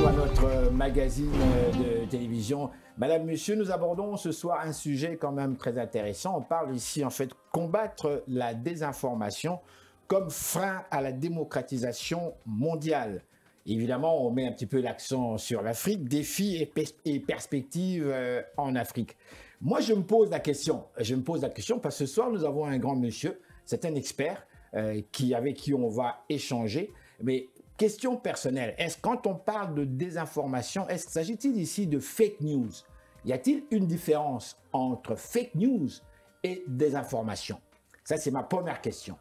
retour à notre magazine de télévision. Madame, Monsieur, nous abordons ce soir un sujet quand même très intéressant. On parle ici en fait combattre la désinformation comme frein à la démocratisation mondiale. Évidemment, on met un petit peu l'accent sur l'Afrique, défis et perspectives en Afrique. Moi, je me pose la question parce que ce soir, nous avons un grand monsieur, c'est un expert avec qui on va échanger. Mais question personnelle, est-ce quand on parle de désinformation, s'agit-il ici de fake news? Y a-t-il une différence entre fake news et désinformation? Ça, c'est ma première question.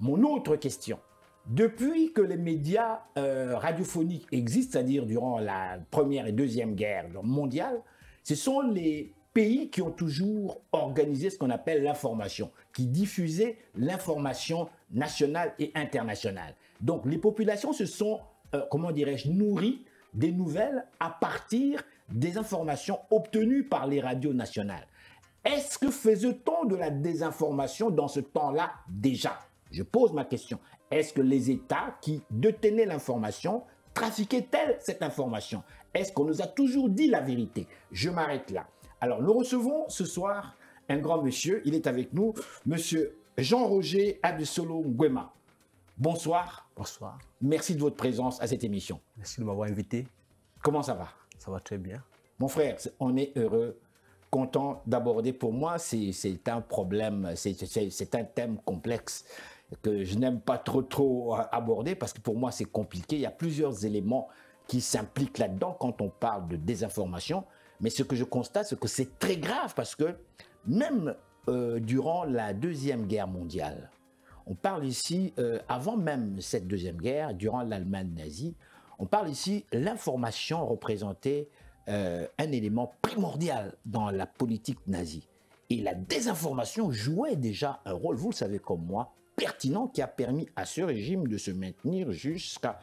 Mon autre question, depuis que les médias radiophoniques existent, c'est-à-dire durant la Première et Deuxième Guerre mondiale, ce sont les pays qui ont toujours organisé ce qu'on appelle l'information, qui diffusaient l'information nationale et internationale. Donc les populations se sont, comment dirais-je, nourries des nouvelles à partir des informations obtenues par les radios nationales. Est-ce que faisait-on de la désinformation dans ce temps-là déjà? Je pose ma question. Est-ce que les États qui détenaient l'information trafiquaient-elles cette information? Est-ce qu'on nous a toujours dit la vérité? Je m'arrête là. Alors, nous recevons ce soir un grand monsieur. Il est avec nous, monsieur Jean-Roger Abdesolo Nguema. Bonsoir. Bonsoir. Merci de votre présence à cette émission. Merci de m'avoir invité. Comment ça va? Ça va très bien. Mon frère, on est heureux, content d'aborder. Pour moi, c'est un problème, c'est un thème complexe que je n'aime pas trop aborder parce que pour moi, c'est compliqué. Il y a plusieurs éléments qui s'impliquent là-dedans quand on parle de désinformation. Mais ce que je constate, c'est que c'est très grave parce que même durant la Deuxième Guerre mondiale, on parle ici, avant même cette Deuxième Guerre, durant l'Allemagne nazie, on parle ici, l'information représentait un élément primordial dans la politique nazie. Et la désinformation jouait déjà un rôle, vous le savez comme moi, pertinent qui a permis à ce régime de se maintenir jusqu'à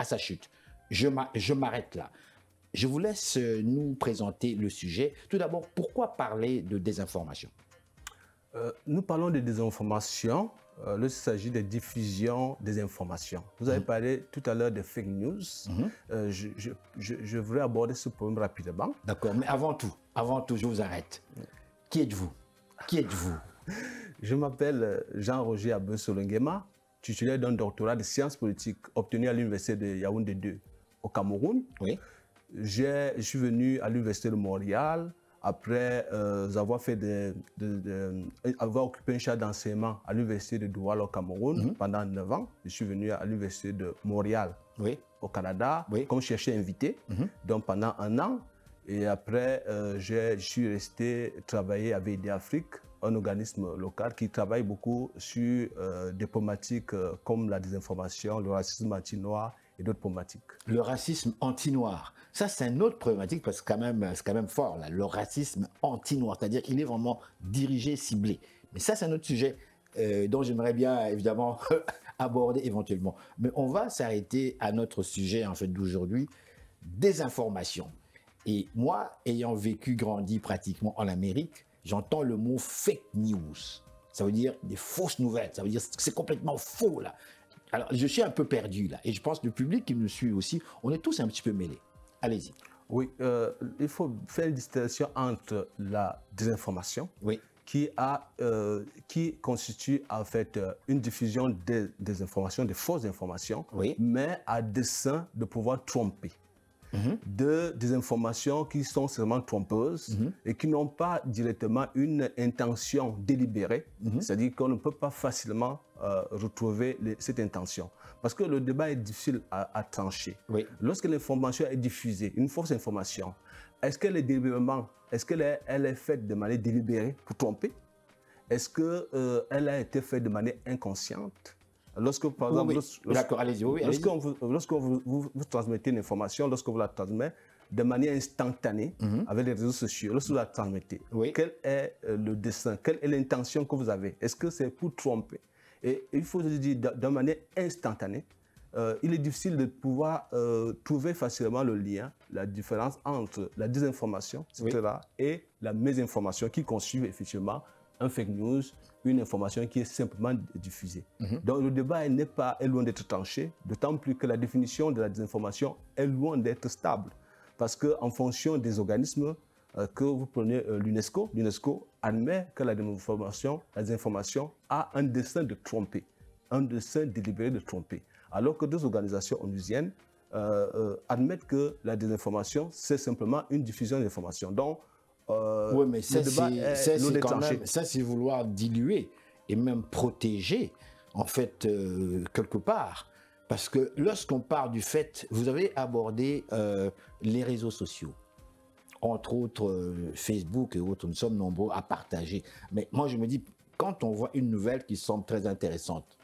sa chute. Je m'arrête là. Je vous laisse nous présenter le sujet. Tout d'abord, pourquoi parler de désinformation? Nous parlons de désinformation lorsqu'il s'agit de diffusion des informations. Vous avez parlé tout à l'heure de fake news. Je voudrais aborder ce problème rapidement. D'accord, mais avant tout, je vous arrête. Qui êtes-vous? Qui êtes-vous? Je m'appelle Jean-Roger Abdesolo Nguema, titulaire d'un doctorat de sciences politiques obtenu à l'université de Yaoundé 2 au Cameroun. Oui. Je suis venu à l'université de Montréal après avoir occupé un charge d'enseignement à l'université de Douala au Cameroun pendant 9 ans. Je suis venu à l'université de Montréal au Canada comme chercheur invité, donc pendant 1 an. Et après, je suis resté travailler avec VD Afrique, un organisme local qui travaille beaucoup sur des problématiques comme la désinformation, le racisme anti-noir et d'autres problématiques. Le racisme anti-noir, ça c'est une autre problématique parce que c'est quand même fort là, le racisme anti-noir, c'est-à-dire qu'il est vraiment dirigé, ciblé. Mais ça c'est un autre sujet dont j'aimerais bien évidemment aborder éventuellement. Mais on va s'arrêter à notre sujet en fait d'aujourd'hui, désinformation. Et moi, ayant vécu, grandi pratiquement en Amérique, j'entends le mot fake news. Ça veut dire des fausses nouvelles, ça veut dire que c'est complètement faux là. Alors, je suis un peu perdu là, et je pense que le public qui me suit aussi, on est tous un petit peu mêlés. Allez-y. Oui, il faut faire une distinction entre la désinformation, qui constitue en fait une diffusion des informations, des fausses informations, mais à dessein de pouvoir tromper. Des informations qui sont seulement trompeuses et qui n'ont pas directement une intention délibérée, c'est-à-dire qu'on ne peut pas facilement retrouver cette intention. Parce que le débat est difficile à trancher. Lorsque l'information est diffusée, une fausse information, est-ce qu'elle est délibérément, est-ce qu'elle est faite de manière délibérée pour tromper? Est-ce qu'elle a été faite de manière inconsciente? Lorsque, par exemple, lorsque vous transmettez une information, lorsque vous la transmettez de manière instantanée avec les réseaux sociaux, lorsque vous la transmettez, quel est le dessein, quelle est l'intention que vous avez? Est-ce que c'est pour tromper? Et il faut se dire, de manière instantanée, il est difficile de pouvoir trouver facilement le lien, la différence entre la désinformation, etc., et la mésinformation qui constitue effectivement un fake news, une information qui est simplement diffusée. Donc le débat est loin d'être tranché, d'autant plus que la définition de la désinformation est loin d'être stable. Parce qu'en fonction des organismes que vous prenez l'UNESCO admet que la désinformation a un dessein de tromper, un dessein délibéré de tromper. Alors que deux organisations onusiennes admettent que la désinformation, c'est simplement une diffusion d'informations. Donc, oui, mais ça, c'est vouloir diluer et même protéger, en fait, quelque part. Parce que lorsqu'on parle du fait, vous avez abordé les réseaux sociaux, entre autres Facebook et autres, nous sommes nombreux à partager. Mais moi, je me dis, quand on voit une nouvelle qui semble très intéressante,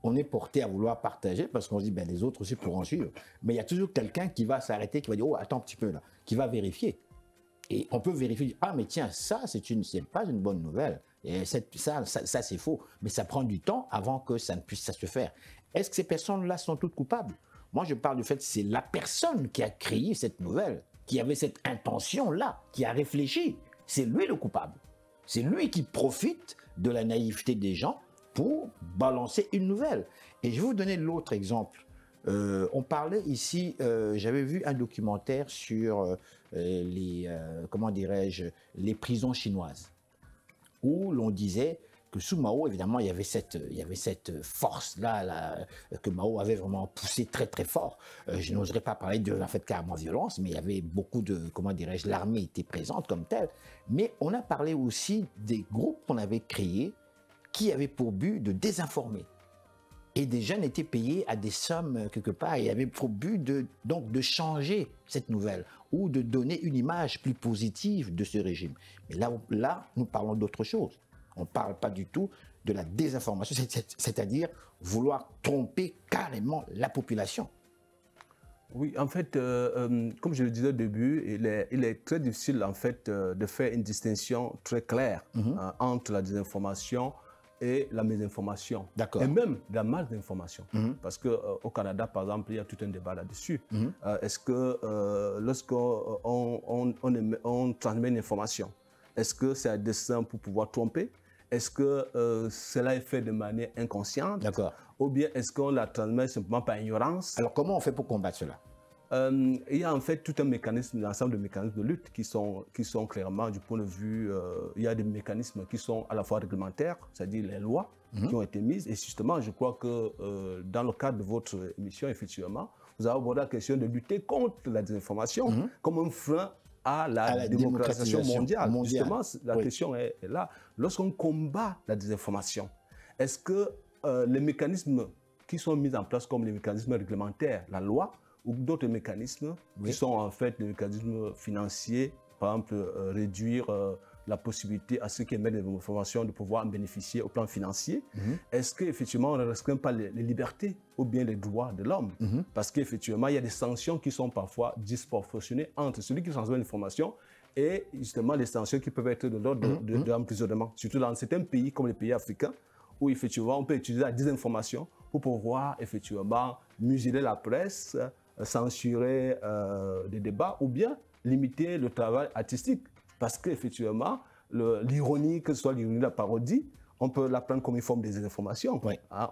on est porté à vouloir partager parce qu'on se dit, ben, les autres aussi pourront suivre. Mais il y a toujours quelqu'un qui va s'arrêter, qui va dire, oh, attends un petit peu là, qui va vérifier. Et on peut vérifier, ah mais tiens, ça c'est pas une bonne nouvelle, et ça c'est faux, mais ça prend du temps avant que ça ne puisse se faire. Est-ce que ces personnes-là sont toutes coupables? Moi je parle du fait que c'est la personne qui a créé cette nouvelle, qui avait cette intention-là, qui a réfléchi, c'est lui le coupable. C'est lui qui profite de la naïveté des gens pour balancer une nouvelle. Et je vais vous donner l'autre exemple. On parlait ici, j'avais vu un documentaire sur comment dirais-je, les prisons chinoises, où l'on disait que sous Mao, évidemment, il y avait cette force-là que Mao avait vraiment poussée très très fort. Je n'oserais pas parler de en fait carrément violence, mais il y avait beaucoup de, comment dirais-je, l'armée était présente comme telle. Mais on a parlé aussi des groupes qu'on avait créés qui avaient pour but de désinformer. Et des jeunes étaient payés à des sommes quelque part et avaient pour but donc de changer cette nouvelle ou de donner une image plus positive de ce régime. Mais là nous parlons d'autre chose. On ne parle pas du tout de la désinformation, c'est-à-dire vouloir tromper carrément la population. Oui, en fait, comme je le disais au début, il est très difficile en fait de faire une distinction très claire entre la désinformation et la mésinformation, et même la malinformation. Parce qu'au Canada, par exemple, il y a tout un débat là-dessus. Est-ce que lorsqu'on transmet une information, est-ce que c'est à dessein pour pouvoir tromper? Est-ce que cela est fait de manière inconsciente? Ou bien est-ce qu'on la transmet simplement par ignorance? Alors comment on fait pour combattre cela? Il y a en fait tout un mécanisme, un ensemble de mécanismes de lutte qui sont clairement du point de vue, il y a des mécanismes qui sont à la fois réglementaires, c'est-à-dire les lois qui ont été mises. Et justement, je crois que dans le cadre de votre émission, effectivement, vous avez abordé la question de lutter contre la désinformation comme un frein à la démocratisation mondiale. Justement, la question est là. Lorsqu'on combat la désinformation, est-ce que les mécanismes qui sont mis en place comme les mécanismes réglementaires, la loi, ou d'autres mécanismes qui sont en fait des mécanismes financiers, par exemple réduire la possibilité à ceux qui émettent des informations de pouvoir en bénéficier au plan financier, est-ce qu'effectivement on ne restreint pas les libertés ou bien les droits de l'homme? Parce qu'effectivement il y a des sanctions qui sont parfois disproportionnées entre celui qui transmet l'information et justement les sanctions qui peuvent être de l'ordre de l'emprisonnement, surtout dans certains pays comme les pays africains, où effectivement on peut utiliser la désinformation pour pouvoir effectivement museler la presse, censurer des débats ou bien limiter le travail artistique. Parce qu'effectivement, l'ironie, que ce soit l'ironie, la parodie, on peut la prendre comme une forme de désinformation.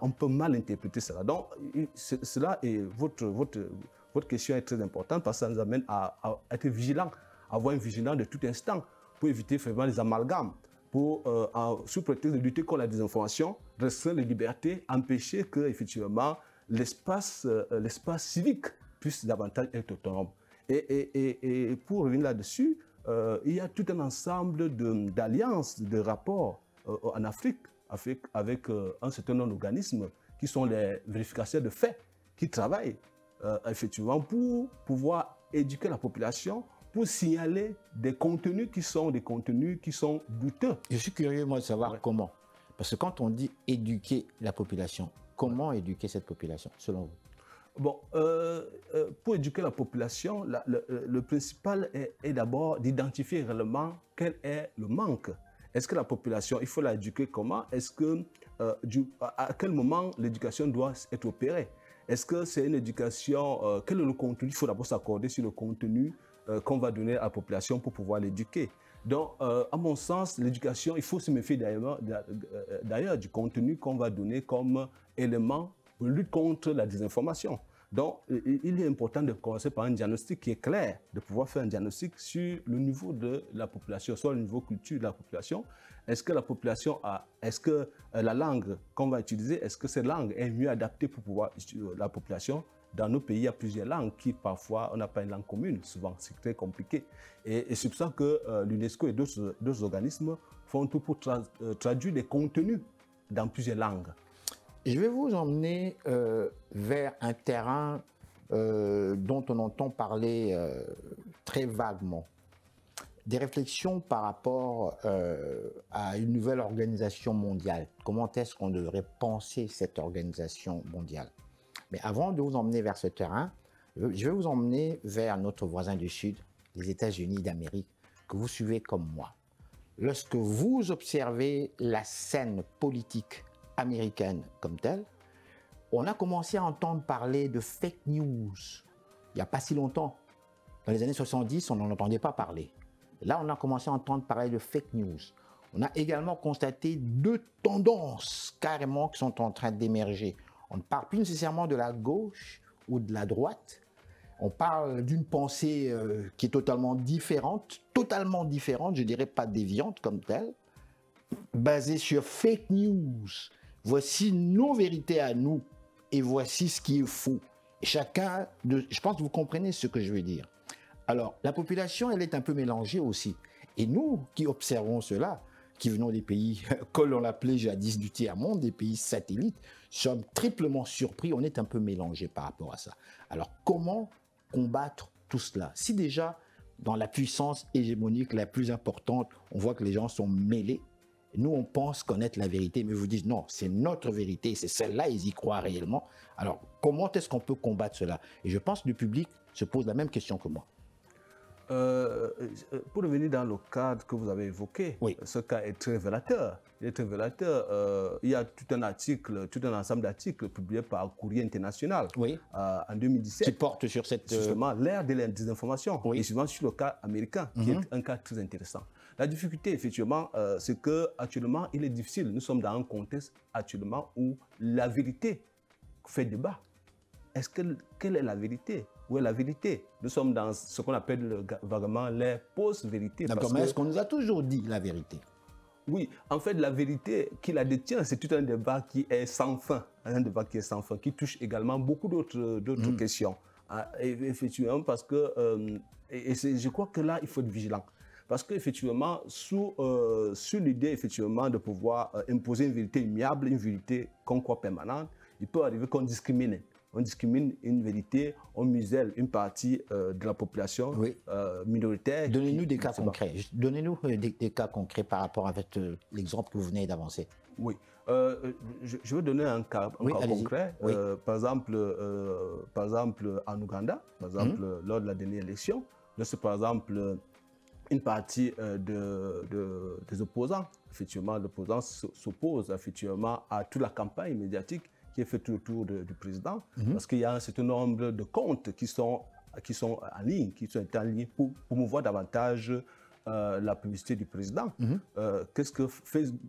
On peut mal interpréter cela. Donc, cela et votre question est très importante parce que ça nous amène à être vigilants, à avoir une vigilance de tout instant pour éviter vraiment les amalgames, pour, sous prétexte de lutter contre la désinformation, restreindre les libertés, empêcher que, effectivement, l'espace civique puisse davantage être autonome. Et pour revenir là-dessus, il y a tout un ensemble d'alliances, de rapports en Afrique avec un certain nombre d'organismes qui sont les vérificateurs de faits, qui travaillent effectivement pour pouvoir éduquer la population, pour signaler des contenus qui sont douteux. Je suis curieux, moi, de savoir comment. Parce que quand on dit éduquer la population, comment éduquer cette population, selon vous? Bon, pour éduquer la population, le principal est d'abord d'identifier réellement quel est le manque. Est-ce que la population, il faut l'éduquer comment? Est-ce que, à quel moment l'éducation doit être opérée? Est-ce que c'est une éducation, quel est le contenu? Il faut d'abord s'accorder sur le contenu qu'on va donner à la population pour pouvoir l'éduquer. Donc, à mon sens, l'éducation, il faut se méfier d'ailleurs du contenu qu'on va donner comme élément de lutte contre la désinformation. Donc, il est important de commencer par un diagnostic qui est clair, de pouvoir faire un diagnostic sur le niveau de la population, soit le niveau culture de la population. Est-ce que la population est-ce que la langue qu'on va utiliser, est-ce que cette langue est mieux adaptée pour pouvoir la population? Dans nos pays, il y a plusieurs langues qui, parfois, on n'a pas une langue commune. Souvent, c'est très compliqué. Et c'est pour ça que l'UNESCO et d'autres organismes font tout pour traduire les contenus dans plusieurs langues. Je vais vous emmener vers un terrain dont on entend parler très vaguement. Des réflexions par rapport à une nouvelle organisation mondiale. Comment est-ce qu'on devrait penser cette organisation mondiale? Mais avant de vous emmener vers ce terrain, je vais vous emmener vers notre voisin du Sud, les États-Unis d'Amérique, que vous suivez comme moi. Lorsque vous observez la scène politique américaine comme telle, on a commencé à entendre parler de fake news il n'y a pas si longtemps. Dans les années 70, on n'en entendait pas parler. Là, on a commencé à entendre parler de fake news. On a également constaté deux tendances carrément qui sont en train d'émerger. On ne parle plus nécessairement de la gauche ou de la droite. On parle d'une pensée qui est totalement différente, je dirais pas déviante comme telle, basée sur fake news. Voici nos vérités à nous et voici ce qui est faux. Et je pense que vous comprenez ce que je veux dire. Alors, la population, elle est un peu mélangée aussi. Et nous qui observons cela, qui venons des pays, comme on l'appelait jadis du tiers-monde, des pays satellites, sommes triplement surpris, on est un peu mélangés par rapport à ça. Alors, comment combattre tout cela? Si déjà, dans la puissance hégémonique la plus importante, on voit que les gens sont mêlés, nous, on pense connaître la vérité, mais vous dites non, c'est notre vérité, c'est celle-là, ils y croient réellement. Alors, comment est-ce qu'on peut combattre cela? Et je pense que le public se pose la même question que moi. Pour revenir dans le cadre que vous avez évoqué, oui. Ce cas est très révélateur. Il est très révélateur. Il y a tout un ensemble d'articles publiés par Courrier International oui. En 2017. Qui porte sur cette... Justement, l'ère de la désinformation. Oui. Et souvent sur le cas américain, qui est un cas très intéressant. La difficulté, effectivement, c'est qu'actuellement, il est difficile. Nous sommes dans un contexte actuellement où la vérité fait débat. Quelle est la vérité? Où est la vérité? Nous sommes dans ce qu'on appelle vaguement les post-vérités. D'accord, mais est-ce qu'on nous a toujours dit la vérité? Oui, en fait, la vérité qui la détient, c'est tout un débat qui est sans fin. Un débat qui est sans fin, qui touche également beaucoup d'autres questions. Et effectivement, parce que je crois que là, il faut être vigilant. Parce qu'effectivement, sur l'idée effectivement de pouvoir imposer une vérité immuable, une vérité qu'on croit permanente, il peut arriver qu'on discrimine. On discrimine une vérité, on muselle une partie de la population oui. Minoritaire. Donnez-nous des cas concrets. Donnez-nous des cas concrets par rapport à l'exemple que vous venez d'avancer. Oui. Je veux donner un cas concret. Oui. Par exemple, en Ouganda, lors de la dernière élection, lorsque par exemple une partie des opposants, effectivement, l'opposant s'oppose effectivement à toute la campagne médiatique qui est faite autour du président, parce qu'il y a un certain nombre de comptes qui sont en ligne, pour promouvoir davantage la publicité du président. Qu'est-ce que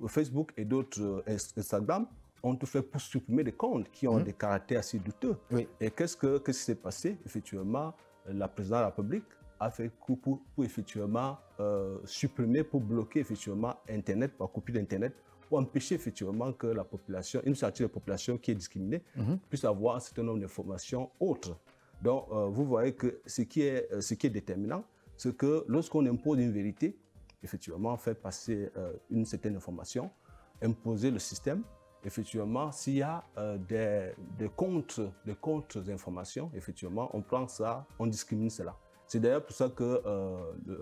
Facebook et d'autres Instagram ont tout fait pour supprimer des comptes qui ont des caractères assez douteux. Oui. Et qu'est-ce qui s'est passé? Effectivement, la présidente de la République a fait coup pour effectivement supprimer, pour bloquer effectivement Internet, par coupure d'Internet, pour empêcher effectivement que la population, une partie de la population qui est discriminée, puisse avoir un certain nombre d'informations autres. Donc, vous voyez que ce qui est déterminant, c'est que lorsqu'on impose une vérité, effectivement, fait passer une certaine information, imposer le système, effectivement, s'il y a des contre-informations, effectivement, on prend ça, on discrimine cela. C'est d'ailleurs pour ça que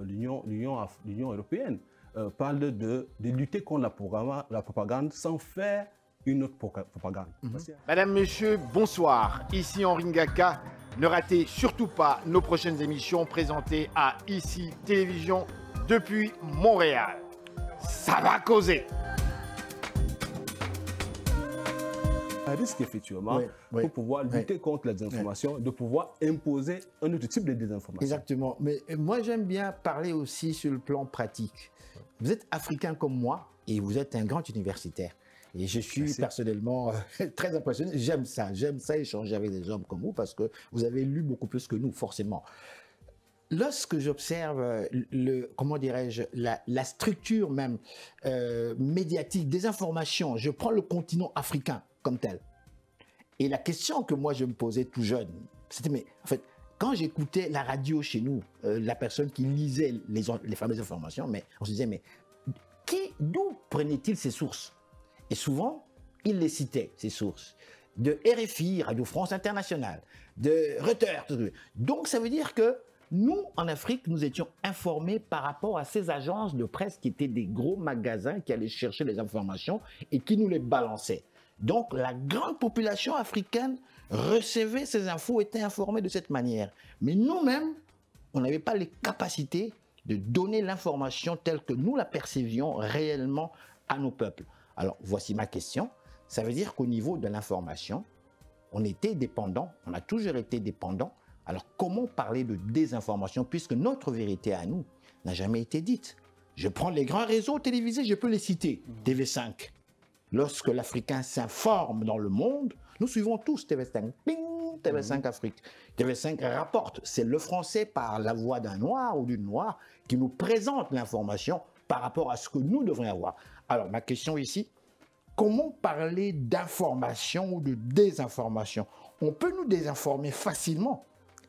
l'Union européenne parle de lutter contre la propagande sans faire une autre propagande. Madame, Monsieur, bonsoir. Ici Henri Ngaka. Ne ratez surtout pas nos prochaines émissions présentées à ICI Télévision depuis Montréal. Ça va causer. un risque, effectivement, pour pouvoir lutter contre la désinformation, de pouvoir imposer un autre type de désinformation. Exactement. Mais moi, j'aime bien parler aussi sur le plan pratique. Vous êtes africain comme moi et vous êtes un grand universitaire. Et je suis personnellement très impressionné. J'aime ça échanger avec des hommes comme vous parce que vous avez lu beaucoup plus que nous, forcément. Lorsque j'observe comment dirais-je, la structure même médiatique des informations, je prends le continent africain comme tel. Et la question que moi je me posais tout jeune, c'était mais en fait, quand j'écoutais la radio chez nous, la personne qui lisait les fameuses informations, mais on se disait mais d'où prenait-il ces sources? Et souvent, il les citait, ces sources, de RFI, Radio France Internationale, de Reuters. Donc, ça veut dire que nous, en Afrique, nous étions informés par rapport à ces agences de presse qui étaient des gros magasins qui allaient chercher les informations et qui nous les balançaient. Donc, la grande population africaine recevait ces infos, était informée de cette manière. Mais nous-mêmes, on n'avait pas les capacités de donner l'information telle que nous la percevions réellement à nos peuples. Alors, voici ma question. Ça veut dire qu'au niveau de l'information, on était dépendant, on a toujours été dépendant. Alors, comment parler de désinformation puisque notre vérité à nous n'a jamais été dite? Je prends les grands réseaux télévisés, je peux les citer. TV5. Lorsque l'Africain s'informe dans le monde, nous suivons tous TV5. Ping, TV5 Afrique. TV5 rapporte. C'est le français par la voix d'un noir ou d'une noire qui nous présente l'information par rapport à ce que nous devrions avoir. Alors, ma question ici, comment parler d'information ou de désinformation? On peut nous désinformer facilement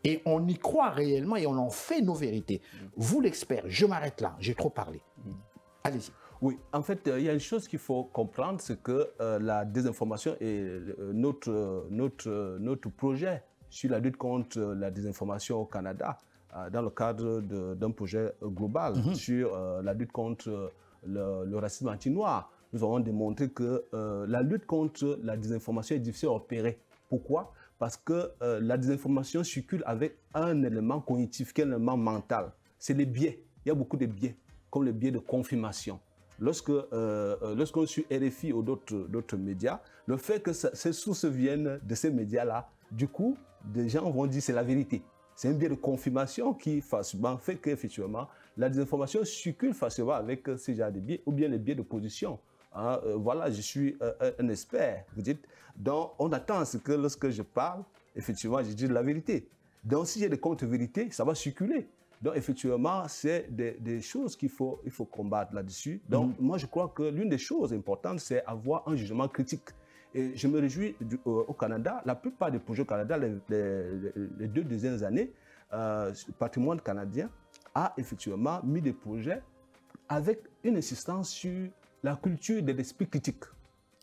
et on y croit réellement et on en fait nos vérités. Vous, l'expert, je m'arrête là, j'ai trop parlé. Allez-y. Oui, en fait, il y a une chose qu'il faut comprendre, c'est que la désinformation est notre projet sur la lutte contre la désinformation au Canada, dans le cadre d'un projet global sur la lutte contre le racisme anti-noir. Nous avons démontré que la lutte contre la désinformation est difficile à opérer. Pourquoi? Parce que la désinformation circule avec un élément cognitif, qui est un élément mental. C'est les biais. Il y a beaucoup de biais, comme le biais de confirmation. Lorsqu'on suit RFI ou d'autres médias, le fait que ces sources viennent de ces médias-là, du coup, des gens vont dire c'est la vérité. C'est un biais de confirmation qui fait qu'effectivement, la désinformation circule facilement avec ces genres de biais, ou bien les biais de position. Hein, voilà, je suis un expert, vous dites. Donc, on attend à ce que lorsque je parle, effectivement, je dis la vérité. Donc, si j'ai des contre-vérités, ça va circuler. Donc, effectivement, c'est des choses qu'il faut combattre là-dessus. Donc, moi, je crois que l'une des choses importantes, c'est avoir un jugement critique. Et je me réjouis au Canada, la plupart des projets au Canada, les 2 dernières années, le patrimoine canadien a effectivement mis des projets avec une insistance sur la culture de l'esprit critique.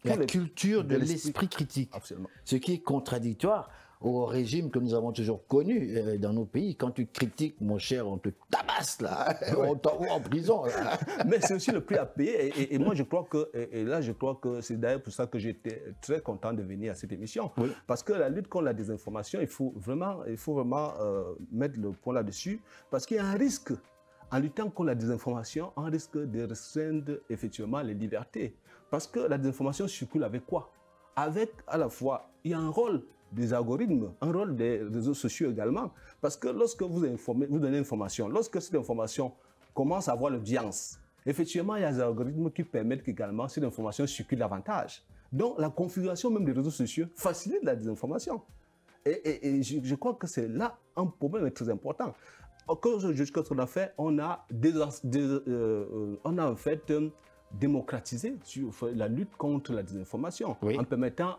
La culture de l'esprit critique. Absolument. Ce qui est contradictoire au régime que nous avons toujours connu dans nos pays. Quand tu critiques, mon cher, on te tabasse là, on t'envoie en prison. Là. Mais c'est aussi le prix à payer. Et moi, je crois que, et là, je crois que c'est d'ailleurs pour ça que j'étais très content de venir à cette émission. Oui. Parce que la lutte contre la désinformation, il faut vraiment mettre le point là-dessus. Parce qu'il y a un risque. En luttant contre la désinformation, on risque de restreindre effectivement les libertés. Parce que la désinformation circule avec quoi? Avec à la fois, il y a un rôle des algorithmes, un rôle des réseaux sociaux également. Parce que lorsque vous donnez l'information, lorsque cette information commence à avoir l'audience, effectivement, il y a des algorithmes qui permettent qu'également cette information circule davantage. Donc, la configuration même des réseaux sociaux facilite la désinformation. Et je crois que c'est là un problème très important. Jusqu'à ce qu'on a fait, on a en fait démocratisé la lutte contre la désinformation, oui, en permettant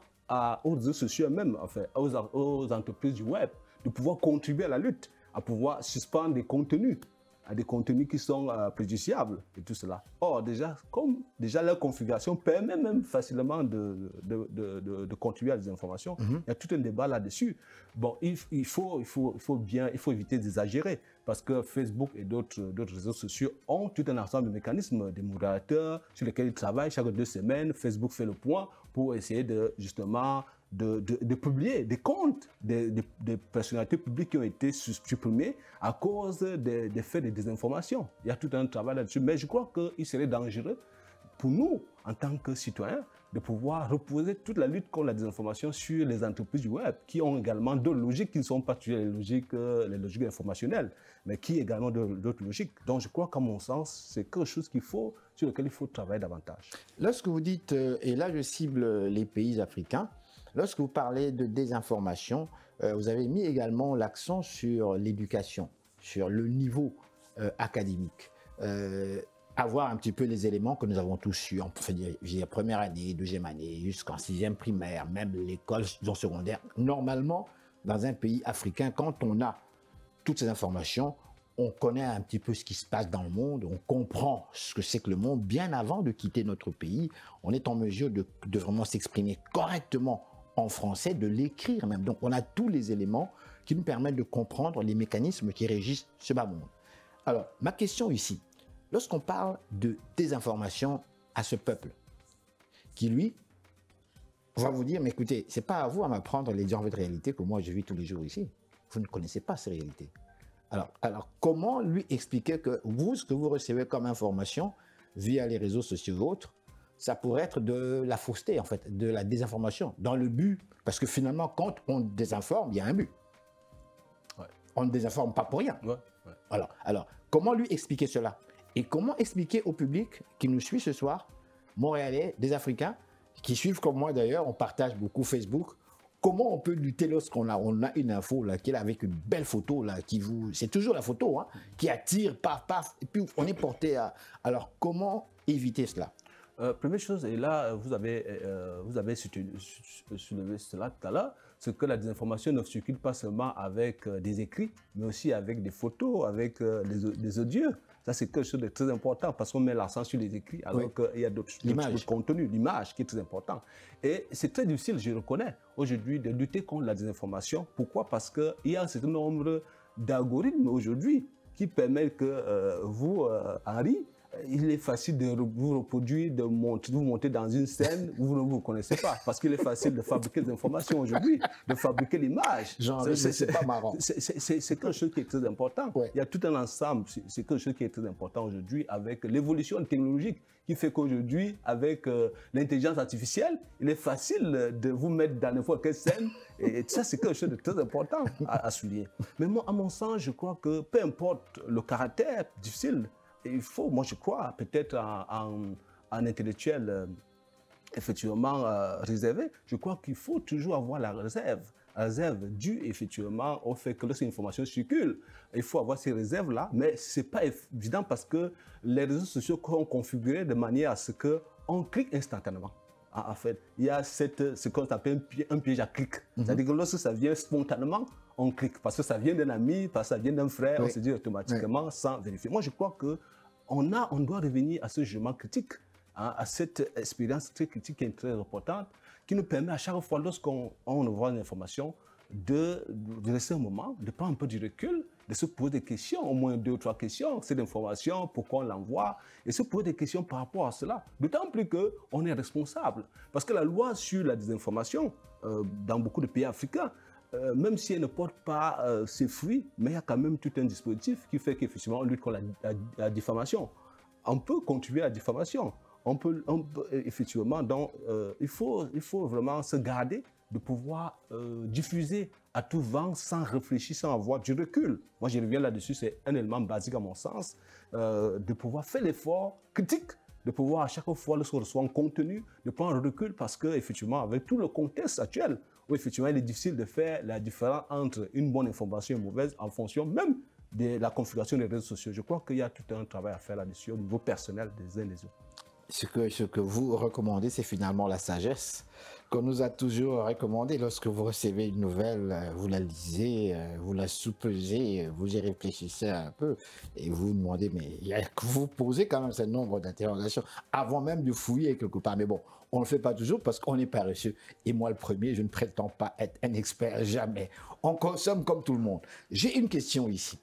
aux réseaux sociaux eux-mêmes, enfin, aux entreprises du web, de pouvoir contribuer à la lutte, à pouvoir suspendre des contenus, à des contenus qui sont préjudiciables et tout cela. Or, déjà leur configuration permet même facilement de contribuer à des informations. Il y a tout un débat là-dessus. Bon, il faut éviter d'exagérer parce que Facebook et d'autres réseaux sociaux ont tout un ensemble de mécanismes, des modérateurs sur lesquels ils travaillent chaque 2 semaines. Facebook fait le point pour essayer justement de publier des comptes des personnalités publiques qui ont été supprimées à cause des faits de désinformation. Il y a tout un travail là-dessus, mais je crois qu'il serait dangereux pour nous, en tant que citoyens, de pouvoir reposer toute la lutte contre la désinformation sur les entreprises du web, qui ont également d'autres logiques qui ne sont pas toujours les logiques informationnelles, mais qui ont également d'autres logiques. Donc je crois qu'à mon sens, c'est quelque chose sur lequel il faut travailler davantage. Lorsque vous dites, et là je cible les pays africains, lorsque vous parlez de désinformation, vous avez mis également l'accent sur l'éducation, sur le niveau académique. Avoir un petit peu les éléments que nous avons tous eus, on peut dire première année, deuxième année, jusqu'en sixième primaire, même l'école secondaire. Normalement, dans un pays africain, quand on a toutes ces informations, on connaît un petit peu ce qui se passe dans le monde, on comprend ce que c'est que le monde bien avant de quitter notre pays. On est en mesure de vraiment s'exprimer correctement en français, de l'écrire même. Donc on a tous les éléments qui nous permettent de comprendre les mécanismes qui régissent ce bas monde. Alors, ma question ici, lorsqu'on parle de désinformation à ce peuple, qui lui va vous dire, mais écoutez, c'est pas à vous à m'apprendre les genres de réalité que moi je vis tous les jours ici. Vous ne connaissez pas ces réalités. Alors comment lui expliquer que vous, ce que vous recevez comme information via les réseaux sociaux et autres, ça pourrait être de la fausseté, en fait, de la désinformation, dans le but, parce que finalement, quand on désinforme, il y a un but. Ouais. On ne désinforme pas pour rien. Ouais. Ouais. Alors, comment lui expliquer cela? Et comment expliquer au public qui nous suit ce soir, Montréalais, des Africains, qui suivent comme moi d'ailleurs, on partage beaucoup Facebook, comment on peut lutter lorsqu'on a une info là, qui est avec une belle photo là, c'est toujours la photo, hein, qui attire, paf, et puis on est porté à... Alors, comment éviter cela? Première chose, et là, vous avez soulevé cela tout à l'heure, c'est que la désinformation ne circule pas seulement avec des écrits, mais aussi avec des photos, avec des audios. Ça, c'est quelque chose de très important parce qu'on met l'accent sur les écrits alors qu'il y a d'autres contenus, l'image qui est très important. Et c'est très difficile, je reconnais, aujourd'hui, de lutter contre la désinformation. Pourquoi? Parce qu'il y a un certain nombre d'algorithmes aujourd'hui qui permettent que vous, Henri, il est facile de vous reproduire, de vous monter dans une scène où vous ne vous connaissez pas. Parce qu'il est facile de fabriquer des informations aujourd'hui, de fabriquer l'image. C'est pas marrant. C'est quelque chose qui est très important. Ouais. Il y a tout un ensemble, c'est quelque chose qui est très important aujourd'hui avec l'évolution technologique qui fait qu'aujourd'hui, avec l'intelligence artificielle, il est facile de vous mettre dans n'importe quelle scène. Et ça, c'est quelque chose de très important à souligner. Mais moi, à mon sens, je crois que peu importe le caractère difficile, il faut, moi je crois, peut-être en intellectuel effectivement réservé, je crois qu'il faut toujours avoir la réserve due effectivement au fait que lorsqu'une information circule, il faut avoir ces réserves-là, mais ce n'est pas évident parce que les réseaux sociaux sont configurés de manière à ce qu'on clique instantanément. En fait, il y a ce qu'on appelle un piège à clic. C'est-à-dire que lorsque ça vient spontanément, on clique parce que ça vient d'un ami, parce que ça vient d'un frère, on se dit automatiquement sans vérifier. Moi, je crois qu'on doit revenir à ce jugement critique, hein, à cette expérience très critique qui est très importante, qui nous permet à chaque fois, lorsqu'on voit une information, de rester un moment, de prendre un peu du recul, de se poser des questions, au moins 2 ou 3 questions, cette information, pourquoi on l'envoie, et se poser des questions par rapport à cela. D'autant plus qu'on est responsable. Parce que la loi sur la désinformation, dans beaucoup de pays africains, même si elle ne porte pas ses fruits, mais il y a quand même tout un dispositif qui fait qu'effectivement on lutte contre la diffamation. On peut contribuer à la diffamation. On peut effectivement, donc il faut vraiment se garder de pouvoir diffuser à tout vent sans réfléchir, sans avoir du recul. Moi, je reviens là-dessus, c'est un élément basique à mon sens, de pouvoir faire l'effort critique, de pouvoir à chaque fois, lorsqu'on reçoit un contenu, de prendre le recul parce qu'effectivement, avec tout le contexte actuel, où effectivement, il est difficile de faire la différence entre une bonne information et une mauvaise en fonction même de la configuration des réseaux sociaux. Je crois qu'il y a tout un travail à faire là-dessus au niveau personnel des uns et des autres. Ce que vous recommandez, c'est finalement la sagesse qu'on nous a toujours recommandée. Lorsque vous recevez une nouvelle, vous la lisez, vous la soupesez, vous y réfléchissez un peu et vous vous demandez, mais vous posez quand même ce nombre d'interrogations avant même de fouiller quelque part. Mais bon, on ne le fait pas toujours parce qu'on est paresseux. Et moi, le premier, je ne prétends pas être un expert, jamais. On consomme comme tout le monde. J'ai une question ici.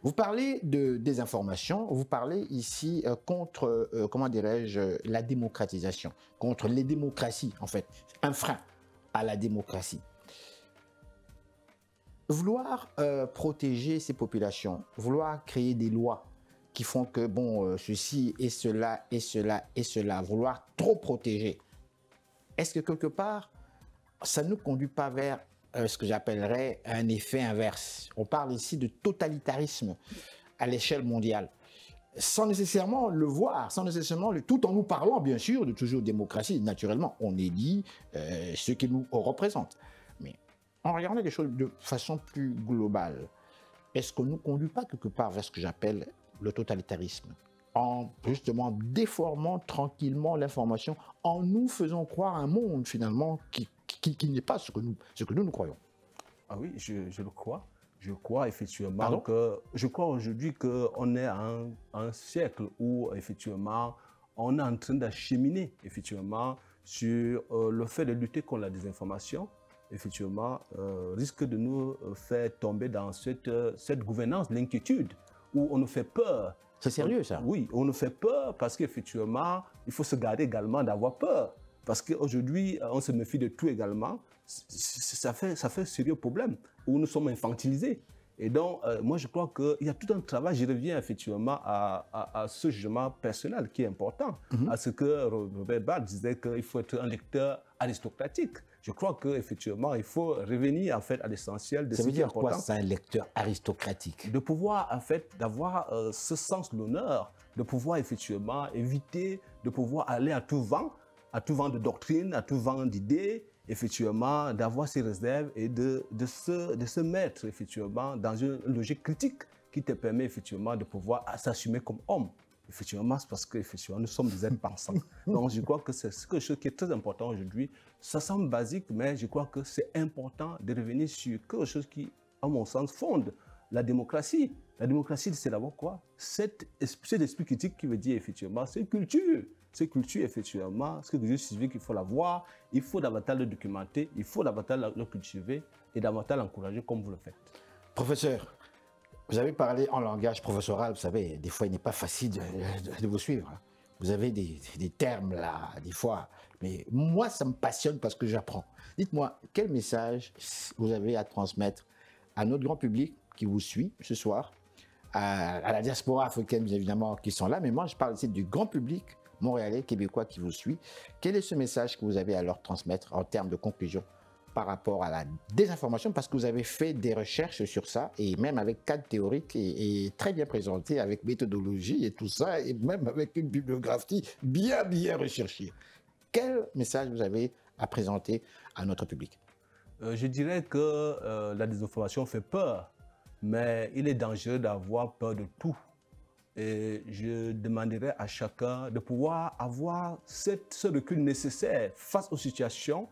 Vous parlez de désinformation, vous parlez ici contre, comment dirais-je, la démocratisation, contre les démocraties, en fait, un frein à la démocratie. Vouloir protéger ces populations, vouloir créer des lois qui font que, bon, ceci et cela et cela et cela, vouloir trop protéger, est-ce que quelque part, ça ne nous conduit pas vers ce que j'appellerais un effet inverse? On parle ici de totalitarisme à l'échelle mondiale, sans nécessairement le voir, sans nécessairement tout en nous parlant bien sûr de toujours démocratie. Naturellement, on élit ceux qui nous représentent. Mais en regardant les choses de façon plus globale, est-ce qu'on ne nous conduit pas quelque part vers ce que j'appelle le totalitarisme, en justement déformant tranquillement l'information, en nous faisant croire un monde finalement qui n'est pas ce que nous croyons? Ah oui, je le crois. Je crois effectivement aujourd'hui qu'on est à un siècle où effectivement on est en train d'acheminer effectivement sur le fait de lutter contre la désinformation. Effectivement, risque de nous faire tomber dans cette gouvernance de l'inquiétude où on nous fait peur. C'est sérieux ça? Oui, on nous fait peur parce qu'effectivement, il faut se garder également d'avoir peur. Parce qu'aujourd'hui, on se méfie de tout également. Ça fait un sérieux problème où nous sommes infantilisés. Et donc, moi, je crois qu'il y a tout un travail. Je reviens effectivement à ce jugement personnel qui est important, à ce que Robert Barth disait qu'il faut être un lecteur aristocratique. Je crois qu'effectivement, il faut revenir en fait à l'essentiel de ce qui est important. Ça veut dire quoi, c'est un lecteur aristocratique? De pouvoir, en fait, d'avoir ce sens de l'honneur, de pouvoir effectivement éviter, de pouvoir aller à tout vent de doctrine, à tout vent d'idées, effectivement, d'avoir ses réserves et de se mettre effectivement dans une logique critique qui te permet effectivement de pouvoir s'assumer comme homme. Effectivement, c'est parce que effectivement, nous sommes des êtres pensants. Donc, je crois que c'est quelque chose qui est très important aujourd'hui. Ça semble basique, mais je crois que c'est important de revenir sur quelque chose qui, à mon sens, fonde la démocratie. La démocratie, c'est d'abord quoi? Cet esprit critique qui veut dire effectivement, c'est culture. C'est culture, effectivement, ce que je suis qu'il faut l'avoir. Il faut davantage le documenter, il faut davantage le cultiver et davantage l'encourager comme vous le faites. Professeur, vous avez parlé en langage professoral, vous savez, des fois il n'est pas facile de vous suivre. Vous avez des termes là, des fois, mais moi ça me passionne parce que j'apprends. Dites-moi, quel message vous avez à transmettre à notre grand public qui vous suit ce soir, à la diaspora africaine évidemment qui sont là, mais moi je parle ici du grand public montréalais, québécois qui vous suit. Quel est ce message que vous avez à leur transmettre en termes de conclusion par rapport à la désinformation, parce que vous avez fait des recherches sur ça, et même avec cadre théorique et très bien présenté, avec méthodologie et tout ça, et même avec une bibliographie bien recherchée. Quel message vous avez à présenter à notre public? Je dirais que la désinformation fait peur, mais il est dangereux d'avoir peur de tout. Et je demanderais à chacun de pouvoir avoir ce recul nécessaire face aux situations,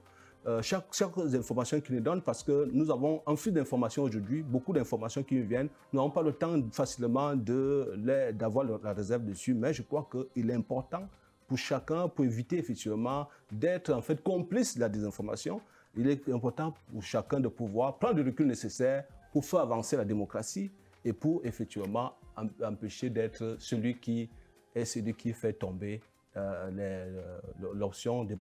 chaque information qui nous donne, parce que nous avons un flux d'informations aujourd'hui, beaucoup d'informations qui nous viennent. Nous n'avons pas le temps facilement d'avoir la réserve dessus, mais je crois qu'il est important pour chacun, pour éviter effectivement d'être en fait complice de la désinformation. Il est important pour chacun de pouvoir prendre le recul nécessaire pour faire avancer la démocratie et pour effectivement empêcher d'être celui qui fait tomber l'option